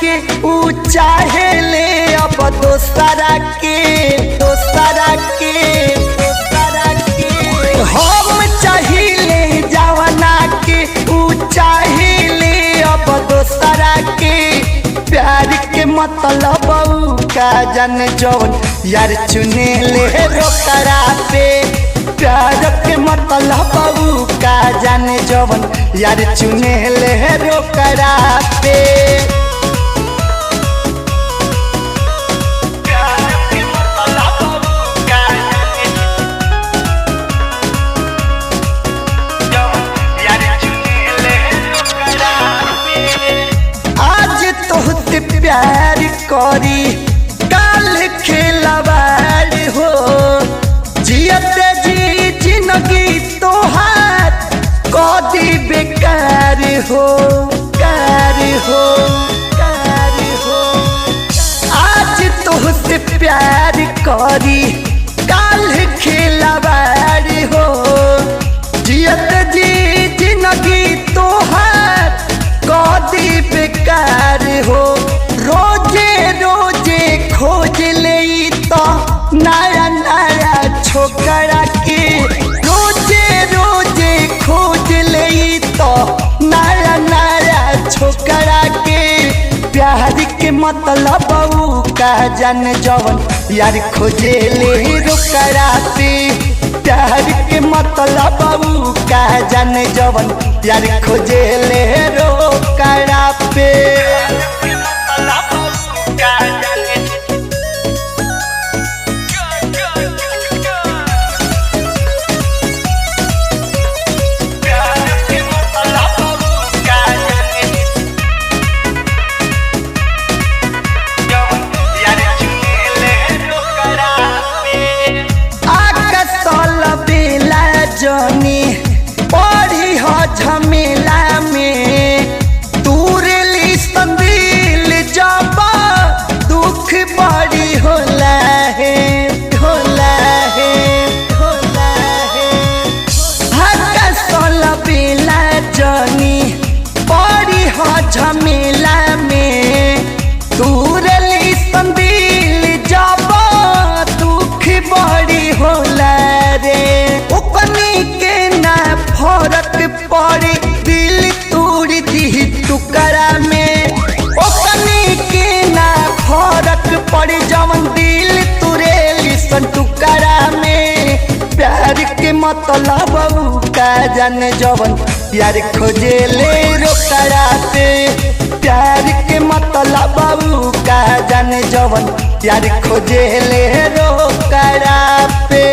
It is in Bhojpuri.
के ऊ चाहे ले अब दोसरा के हम चाहिए जवाना के ऊ चाहे अब दोसरा के प्यार के मतलब का जन जौन यार चुने ले रोकरा पे प्यार के मतलब का जन जौन यार चुने ले रोकरा पे प्यार करी काल खेलवाड़ हो जियते जी जिंदगी तोहार कदी बेकार हो आज तोहसे प्यार करी काल खेलवाड़ हो जियते जी जिंदगी तोहार कदी बेकार हो रोजे रोजे खोज ले तो नया छोकरा के रोजे रोजे खोज ले तो नया छोकरा के प्यार के मतलब का जन जवन यार खोजे ले रोकरा पे प्यार के मतलब का जन जवन यार खोजे ले रोकरा पे जनी पड़ी हो झमेला में तूरेली संदिल जब दुख बड़ी होला है हका सोला बेला जनी पड़ी हो झमेला में तूरेली संदिल जब दुख बड़ी होला रे फरक पड़ी दिल तोड़ दी टुकड़ा में ओकनी के ना फरक पड़ी जवन दिल तुरेली सन टुकड़ा में प्यार के मतलब का जन जवन यार खोजे ले रोकड़ा पे प्यार के मतलब का जन जवन यार खोजे ले रोकड़ा पे।